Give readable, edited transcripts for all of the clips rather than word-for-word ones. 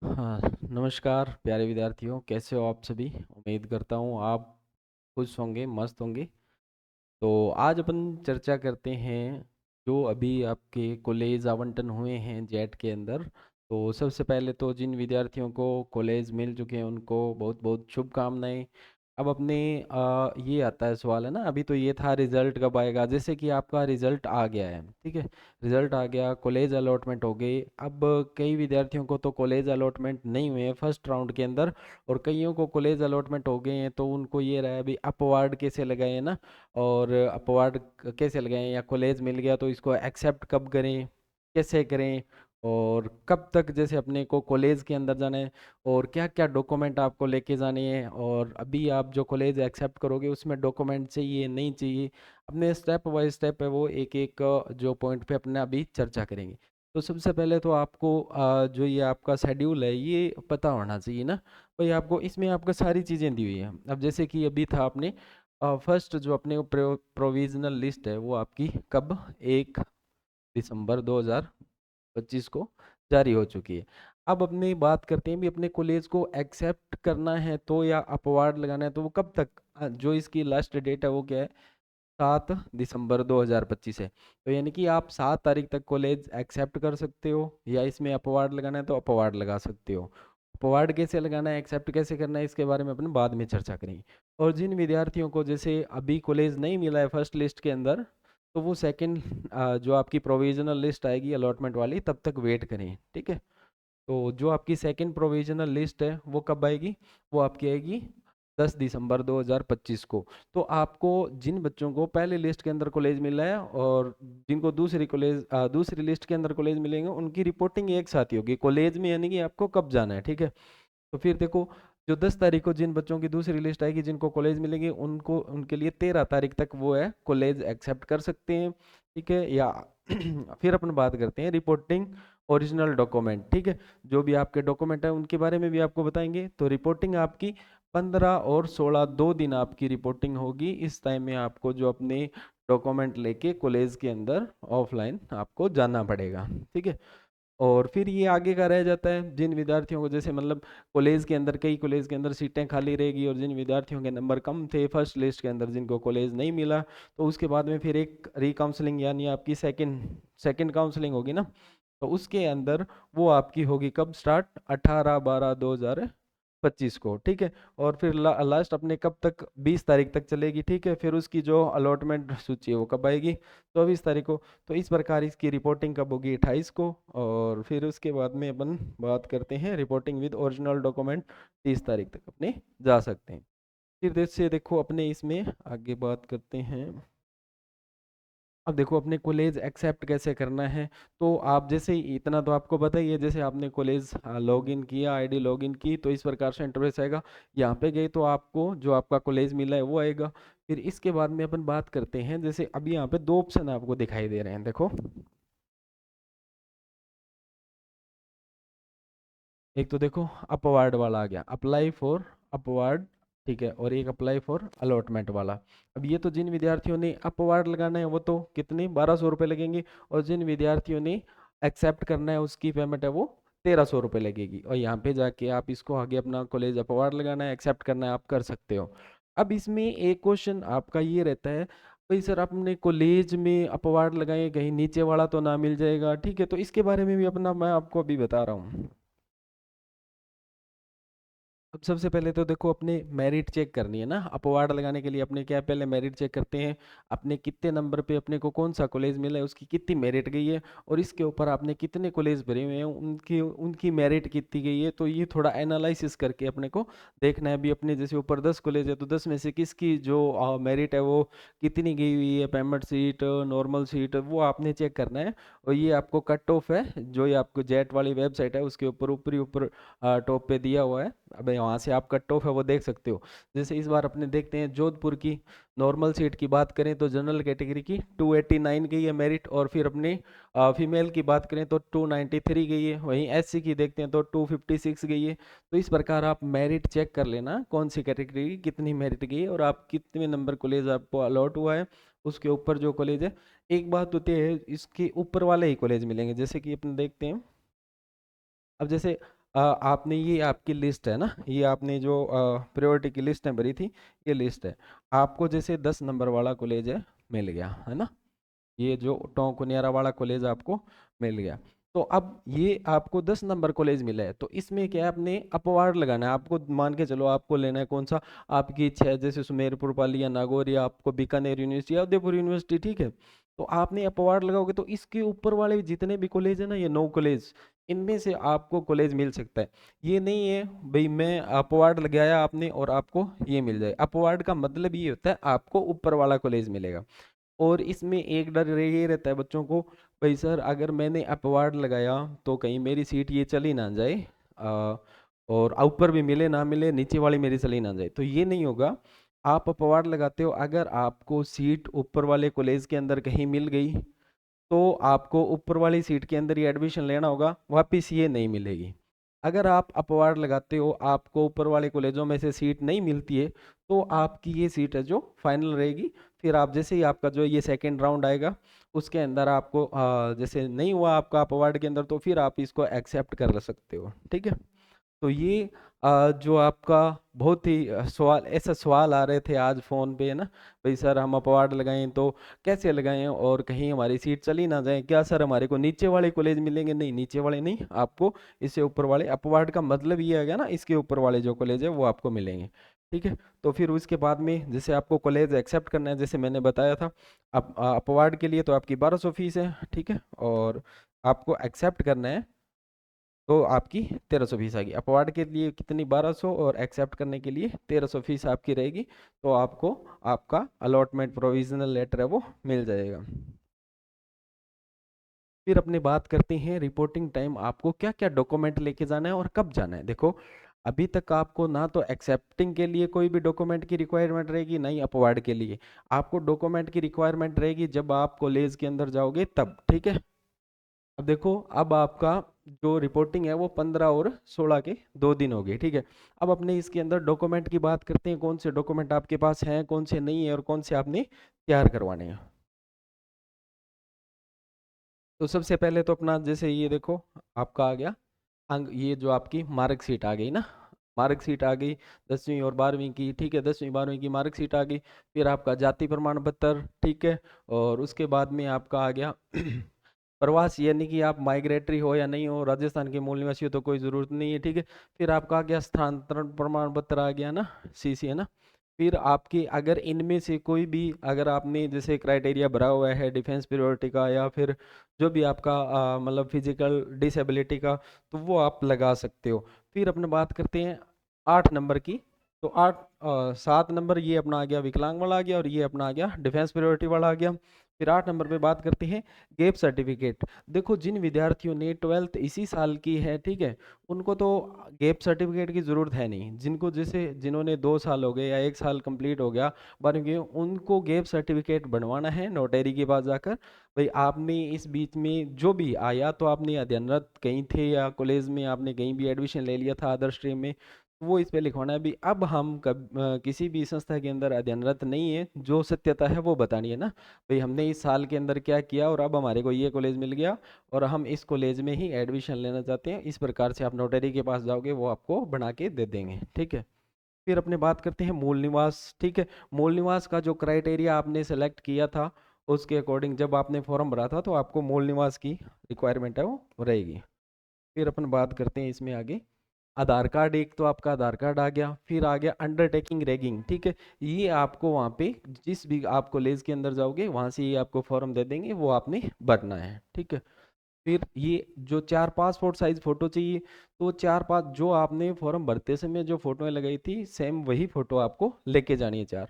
हाँ, नमस्कार प्यारे विद्यार्थियों, कैसे हो आप सभी। उम्मीद करता हूँ आप खुश होंगे, मस्त होंगे। तो आज अपन चर्चा करते हैं जो अभी आपके कॉलेज आवंटन हुए हैं जेट के अंदर। तो सबसे पहले तो जिन विद्यार्थियों को कॉलेज मिल चुके हैं उनको बहुत बहुत शुभकामनाएं। अब अपने ये आता है सवाल है ना, अभी तो ये था रिजल्ट कब आएगा। जैसे कि आपका रिजल्ट आ गया है, ठीक है। रिजल्ट आ गया, कॉलेज अलॉटमेंट हो गई। अब कई विद्यार्थियों को तो कॉलेज अलॉटमेंट नहीं हुए हैं फर्स्ट राउंड के अंदर, और कईयों को कॉलेज अलॉटमेंट हो गए हैं। तो उनको ये रहा है अभी अपवार्ड कैसे लगाए ना, और अपवार्ड कैसे लगाएं, या कॉलेज मिल गया तो इसको एक्सेप्ट कब करें, कैसे करें, और कब तक जैसे अपने को कॉलेज के अंदर जाना है, और क्या क्या डॉक्यूमेंट आपको लेके जाने हैं, और अभी आप जो कॉलेज एक्सेप्ट करोगे उसमें डॉक्यूमेंट चाहिए नहीं चाहिए। अपने स्टेप बाय स्टेप है वो एक एक जो पॉइंट पे अपने अभी चर्चा करेंगे। तो सबसे पहले तो आपको जो ये आपका शेड्यूल है ये पता होना चाहिए ना। भाई आपको इसमें आपको सारी चीज़ें दी हुई हैं। अब जैसे कि अभी था आपने फर्स्ट जो अपने प्रोविजनल लिस्ट है वो आपकी कब 1 दिसंबर 2025 को जारी हो चुकी है। अब अपनी बात करते हैं भी अपने कॉलेज को एक्सेप्ट करना है तो या अपवार्ड लगाना है तो वो कब तक, जो इसकी लास्ट डेट है वो क्या है, 7 दिसंबर 2025 है। तो यानी कि आप 7 तारीख तक कॉलेज एक्सेप्ट कर सकते हो, या इसमें अपवार्ड लगाना है तो अपवार्ड लगा सकते हो। अपवार्ड कैसे लगाना है, एक्सेप्ट कैसे करना है, इसके बारे में अपन बाद में चर्चा करेंगे। और जिन विद्यार्थियों को जैसे अभी कॉलेज नहीं मिला है फर्स्ट लिस्ट के अंदर, तो वो सेकंड जो आपकी प्रोविजनल लिस्ट आएगी अलॉटमेंट वाली तब तक वेट करें, ठीक है। तो जो आपकी सेकंड प्रोविजनल लिस्ट है वो कब आएगी, वो आपकी आएगी 10 दिसंबर 2025 को। तो आपको जिन बच्चों को पहले लिस्ट के अंदर कॉलेज मिला है और जिनको दूसरी लिस्ट के अंदर कॉलेज मिलेंगे उनकी रिपोर्टिंग एक साथ ही होगी कॉलेज में, यानी कि आपको कब जाना है, ठीक है। तो फिर देखो, जो 10 तारीख को जिन बच्चों की दूसरी लिस्ट आएगी जिनको कॉलेज मिलेंगे उनको उनके लिए 13 तारीख तक वो है कॉलेज एक्सेप्ट कर सकते हैं, ठीक है। या फिर अपन बात करते हैं रिपोर्टिंग ओरिजिनल डॉक्यूमेंट, ठीक है। जो भी आपके डॉक्यूमेंट है उनके बारे में भी आपको बताएंगे। तो रिपोर्टिंग आपकी 15 और 16 2 दिन आपकी रिपोर्टिंग होगी। इस टाइम में आपको जो अपने डॉक्यूमेंट लेके कॉलेज के अंदर ऑफलाइन आपको जाना पड़ेगा, ठीक है। और फिर ये आगे का रह जाता है जिन विद्यार्थियों को जैसे मतलब कॉलेज के अंदर, कई कॉलेज के अंदर सीटें खाली रहेगी और जिन विद्यार्थियों के नंबर कम थे फर्स्ट लिस्ट के अंदर जिनको कॉलेज नहीं मिला, तो उसके बाद में फिर एक रीकाउंसलिंग यानी आपकी सेकंड सेकंड काउंसलिंग होगी ना। तो उसके अंदर वो आपकी होगी कब स्टार्ट, 18/12/2025 को, ठीक है। और फिर लास्ट अपने कब तक, 20 तारीख तक चलेगी, ठीक है। फिर उसकी जो अलॉटमेंट सूची है वो कब आएगी, 24 तारीख को। तो इस प्रकार इसकी रिपोर्टिंग कब होगी, 28 को। और फिर उसके बाद में अपन बात करते हैं रिपोर्टिंग विद ओरिजिनल डॉक्यूमेंट, 30 तारीख तक अपने जा सकते हैं। फिर जैसे देखो अपने इसमें आगे बात करते हैं। अब देखो अपने कॉलेज एक्सेप्ट कैसे करना है। तो आप जैसे इतना तो आपको पता ही है, जैसे आपने कॉलेज लॉगिन किया, आईडी लॉगिन की, तो इस प्रकार से इंटरफेस आएगा। यहाँ पे गए तो आपको जो आपका कॉलेज मिला है वो आएगा। फिर इसके बाद में अपन बात करते हैं, जैसे अभी यहाँ पे दो ऑप्शन आपको दिखाई दे रहे हैं, देखो। एक तो देखो अपवार्ड वाला आ गया, अप्लाई फॉर अपवार्ड, ठीक है। और एक अप्लाई फॉर अलॉटमेंट वाला। अब ये तो जिन विद्यार्थियों ने अपवार्ड लगाना है वो तो कितने 1200 रुपये लगेंगे, और जिन विद्यार्थियों ने एक्सेप्ट करना है उसकी पेमेंट है वो 1300 रुपये लगेगी। और यहाँ पे जाके आप इसको आगे अपना कॉलेज अपवार्ड लगाना है, एक्सेप्ट करना है, आप कर सकते हो। अब इसमें एक क्वेश्चन आपका ये रहता है, भाई सर आपने कॉलेज में अपवार्ड लगाए कहीं नीचे वाला तो ना मिल जाएगा, ठीक है। तो इसके बारे में भी अपना मैं आपको अभी बता रहा हूँ। अब सबसे पहले तो देखो अपने मेरिट चेक करनी है ना। अपवार्ड लगाने के लिए अपने क्या पहले मेरिट चेक करते हैं, अपने कितने नंबर पे अपने को कौन सा कॉलेज मिला है उसकी कितनी मेरिट गई है, और इसके ऊपर आपने कितने कॉलेज भरे हुए हैं उनकी उनकी मेरिट कितनी गई है। तो ये थोड़ा एनालिसिस करके अपने को देखना है। अभी अपने जैसे ऊपर 10 कॉलेज है तो 10 में से किसकी जो मेरिट है वो कितनी गई हुई है, पेमेंट सीट, नॉर्मल सीट, वो आपने चेक करना है। और ये आपको कट ऑफ है जो ये आपको जेट वाली वेबसाइट है उसके ऊपर ऊपरी ऊपर टॉप पे दिया हुआ है। अब वहाँ से आप कट ऑफ है वो देख सकते हो। जैसे इस बार अपने देखते हैं जोधपुर की नॉर्मल सीट की बात करें तो जनरल कैटेगरी की 289 गई है मेरिट, और फिर अपने फीमेल की बात करें तो 293 गई है। वहीं एससी की देखते हैं तो 256 गई है। तो इस प्रकार आप मेरिट चेक कर लेना कौन सी कैटेगरी की कितनी मेरिट गई है और आप कितने नंबर कॉलेज आपको अलॉट हुआ है उसके ऊपर जो कॉलेज है। एक बात होती है इसके ऊपर वाले ही कॉलेज मिलेंगे, जैसे कि अपन देखते हैं। अब जैसे आपने ये आपकी लिस्ट है ना, ये आपने जो प्रायोरिटी की लिस्ट है भरी थी, ये लिस्ट है। आपको जैसे 10 नंबर वाला कॉलेज है, मिल गया है ना, ये जो टोंकुनियारा वाला कॉलेज आपको मिल गया। तो अब ये आपको 10 नंबर कॉलेज मिला है, तो इसमें क्या है, आपने अपवार्ड लगाना है। आपको मान के चलो आपको लेना है कौन सा, आपकी इच्छा है, जैसे सुमेरपुर पाली या नागौर या आपको बीकानेर यूनिवर्सिटी या उदयपुर यूनिवर्सिटी, ठीक है। तो आपने अपवार्ड लगाओगे तो इसके ऊपर वाले जितने भी कॉलेज है ना, ये 9 कॉलेज, इनमें से आपको कॉलेज मिल सकता है। ये नहीं है भाई मैं अपवार्ड लगाया आपने और आपको ये मिल जाए। अपवार्ड का मतलब ये होता है आपको ऊपर वाला कॉलेज मिलेगा। और इसमें एक डर ये रहता है बच्चों को, भाई सर अगर मैंने अपवार्ड लगाया तो कहीं मेरी सीट ये चली ना जाए, आ, और ऊपर भी मिले ना मिले, नीचे वाली मेरी चली ना जाए। तो ये नहीं होगा। आप अपवार्ड लगाते हो, अगर आपको सीट ऊपर वाले कॉलेज के अंदर कहीं मिल गई तो आपको ऊपर वाली सीट के अंदर ही एडमिशन लेना होगा, वापस ये नहीं मिलेगी। अगर आप अपवार्ड लगाते हो, आपको ऊपर वाले कॉलेजों में से सीट नहीं मिलती है, तो आपकी ये सीट है जो फाइनल रहेगी। फिर आप जैसे ही आपका जो ये सेकंड राउंड आएगा, उसके अंदर आपको जैसे नहीं हुआ आपका अपवार्ड के अंदर, तो फिर आप इसको एक्सेप्ट कर सकते हो, ठीक है। तो ये जो आपका बहुत ही सवाल, ऐसा सवाल आ रहे थे आज फ़ोन पे है ना, भाई सर हम अपवार्ड लगाएं तो कैसे लगाएं, और कहीं हमारी सीट चली ना जाए, क्या सर हमारे को नीचे वाले कॉलेज मिलेंगे? नहीं, नीचे वाले नहीं, आपको इससे ऊपर वाले। अपवार्ड का मतलब ये है ना, इसके ऊपर वाले जो कॉलेज है वो आपको मिलेंगे, ठीक है। तो फिर उसके बाद में जैसे आपको कॉलेज एक्सेप्ट करना है, जैसे मैंने बताया था, अपवार्ड के लिए तो आपकी 1200 फीस है, ठीक है। और आपको एक्सेप्ट करना है तो आपकी 1300 फीस आएगी। अपवार्ड के लिए कितनी, 1200, और एक्सेप्ट करने के लिए 1300 फीस आपकी रहेगी। तो आपको आपका अलॉटमेंट प्रोविजनल लेटर है वो मिल जाएगा। फिर अपनी बात करते हैं रिपोर्टिंग टाइम, आपको क्या क्या डॉक्यूमेंट लेके जाना है और कब जाना है। देखो अभी तक आपको ना तो एक्सेप्टिंग के लिए कोई भी डॉक्यूमेंट की रिक्वायरमेंट रहेगी, ना ही अपवार्ड के लिए। आपको डॉक्यूमेंट की रिक्वायरमेंट रहेगी जब आप कॉलेज के अंदर जाओगे तब, ठीक है। अब देखो, अब आपका जो रिपोर्टिंग है वो 15 और 16 के 2 दिन हो गए, ठीक है। अब अपने इसके अंदर डॉक्यूमेंट की बात करते हैं, कौन से डॉक्यूमेंट आपके पास हैं, कौन से नहीं है, और कौन से आपने तैयार करवाने हैं। तो सबसे पहले तो अपना जैसे ये देखो, आपका आ गया अंग, ये जो आपकी मार्कशीट आ गई ना, मार्कशीट आ गई 10वीं और 12वीं की, ठीक है। 10वीं 12वीं की मार्कशीट आ गई। फिर आपका जाति प्रमाण पत्र, ठीक है। और उसके बाद में आपका आ गया प्रवास, यानी कि आप माइग्रेटरी हो या नहीं हो, राजस्थान के मूल निवासी हो तो कोई ज़रूरत नहीं है, ठीक है। फिर आपका आ गया स्थानांतरण प्रमाण पत्र आ गया ना, सीसी है ना। फिर आपकी अगर इनमें से कोई भी, अगर आपने जैसे क्राइटेरिया भरा हुआ है डिफेंस प्रियोरिटी का, या फिर जो भी आपका मतलब फिजिकल डिसेबिलिटी का, तो वो आप लगा सकते हो। फिर अपने बात करते हैं 8 नंबर की। तो 7 नंबर ये अपना आ गया विकलांग वाला आ गया, और ये अपना आ गया डिफेंस प्रियोरिटी वाला आ गया। फिर 8 नंबर पे बात करते हैं गैप सर्टिफिकेट। देखो जिन विद्यार्थियों ने 12th इसी साल की है, ठीक है, उनको तो गैप सर्टिफिकेट की ज़रूरत है नहीं। जिनको जैसे जिन्होंने 2 साल हो गए या 1 साल कंप्लीट हो गया, बारहवीं के, उनको गैप सर्टिफिकेट बनवाना है नोटरी के पास जाकर। भाई आपने इस बीच में जो भी आया, तो आपने अध्ययनरत कहीं थे या कॉलेज में आपने कहीं भी एडमिशन ले लिया था अदर स्ट्रीम में, वो इस पे लिखवाना है। भी अब हम किसी भी संस्था के अंदर अध्ययनरत नहीं है, जो सत्यता है वो बतानी है ना, भाई हमने इस साल के अंदर क्या किया और अब हमारे को ये कॉलेज मिल गया और हम इस कॉलेज में ही एडमिशन लेना चाहते हैं। इस प्रकार से आप नोटरी के पास जाओगे, वो आपको बना के दे देंगे, ठीक है। फिर अपने बात करते हैं मूल निवास, ठीक है। मूल निवास का जो क्राइटेरिया आपने सेलेक्ट किया था, उसके अकॉर्डिंग जब आपने फॉर्म भरा था, तो आपको मूल निवास की रिक्वायरमेंट है वो रहेगी। फिर अपन बात करते हैं इसमें आगे आधार कार्ड। एक तो आपका आधार कार्ड आ गया, फिर आ गया अंडरटेकिंग रैगिंग, ठीक है। ये आपको वहाँ पे जिस भी आप कॉलेज के अंदर जाओगे, वहाँ से ये आपको फॉर्म दे देंगे, वो आपने भरना है, ठीक है। फिर ये जो 4 पासपोर्ट साइज फोटो चाहिए, तो 4 5 जो आपने फॉर्म भरते समय जो फोटोएं लगाई थी, सेम वही फोटो आपको लेके जानी है 4।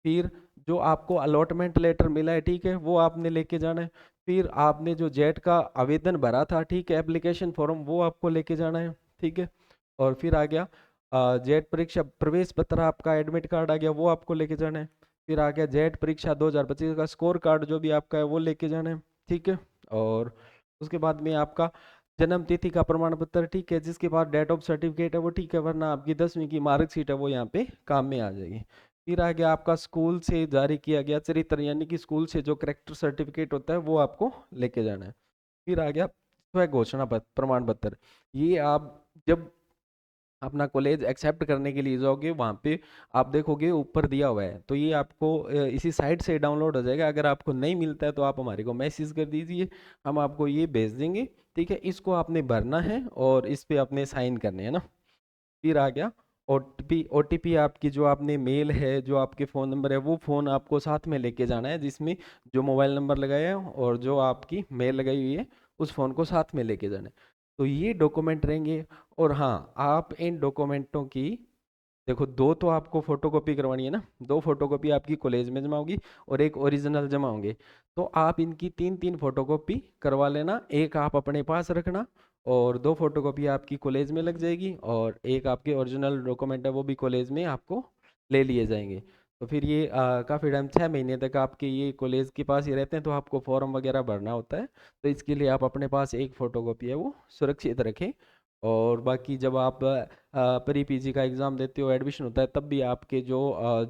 फिर जो आपको अलॉटमेंट लेटर मिला है, ठीक है, वो आपने लेके जाना है। फिर आपने जो जेट का आवेदन भरा था, ठीक है, एप्लीकेशन फॉर्म, वो आपको लेके जाना है, ठीक है। और फिर आ गया जेट परीक्षा प्रवेश पत्र, आपका एडमिट कार्ड आ गया, वो आपको लेके जाना है। फिर आ गया जेट परीक्षा 2025 का स्कोर कार्ड, जो भी आपका है वो लेके जाना है, ठीक है। और उसके बाद में आपका जन्म तिथि का प्रमाण पत्र, ठीक है, जिसके पास डेट ऑफ सर्टिफिकेट है वो, ठीक है, वरना आपकी 10वीं की मार्कशीट है वो यहाँ पे काम में आ जाएगी। फिर आ गया आपका स्कूल से जारी किया गया चरित्र, यानी कि स्कूल से जो करेक्टर सर्टिफिकेट होता है वो आपको लेके जाना है। फिर आ गया स्वयं घोषणा पत्र प्रमाण पत्र। ये आप जब अपना कॉलेज एक्सेप्ट करने के लिए जाओगे, वहाँ पे आप देखोगे ऊपर दिया हुआ है, तो ये आपको इसी साइट से डाउनलोड हो जाएगा। अगर आपको नहीं मिलता है तो आप हमारे को मैसेज कर दीजिए, हम आपको ये भेज देंगे। ठीक है, इसको आपने भरना है और इस पे अपने साइन करने हैं ना। फिर आ गया ओटीपी। ओटीपी आपकी जो आपने मेल है, जो आपके फ़ोन नंबर है, वो फ़ोन आपको साथ में लेके जाना है, जिसमें जो मोबाइल नंबर लगाया है और जो आपकी मेल लगाई हुई है, उस फ़ोन को साथ में लेके जाना है। तो ये डॉक्यूमेंट रहेंगे। और हाँ, आप इन डॉक्यूमेंटों की, देखो दो तो आपको फोटोकॉपी करवानी है ना, दो फोटोकॉपी आपकी कॉलेज में जमा होगी और एक ओरिजिनल जमा होंगे। तो आप इनकी तीन तीन फोटोकॉपी करवा लेना, एक आप अपने पास रखना और दो फोटोकॉपी आपकी कॉलेज में लग जाएगी, और एक आपके ओरिजिनल डॉक्यूमेंट है वो भी कॉलेज में आपको ले लिए जाएंगे। तो फिर ये काफ़ी टाइम, 6 महीने तक आपके ये कॉलेज के पास ही रहते हैं। तो आपको फॉर्म वगैरह भरना होता है, तो इसके लिए आप अपने पास एक फ़ोटोकॉपी है वो सुरक्षित रखें। और बाकी जब आप प्री पीजी का एग्ज़ाम देते हो, एडमिशन होता है, तब भी आपके जो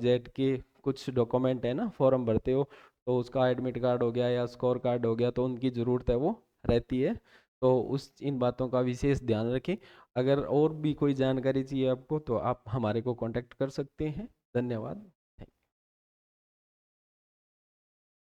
जेट के कुछ डॉक्यूमेंट है ना, फॉर्म भरते हो, तो उसका एडमिट कार्ड हो गया या स्कोर कार्ड हो गया, तो उनकी ज़रूरत है वो रहती है। तो उस इन बातों का विशेष ध्यान रखें। अगर और भी कोई जानकारी चाहिए आपको तो आप हमारे को कांटेक्ट कर सकते हैं। धन्यवाद।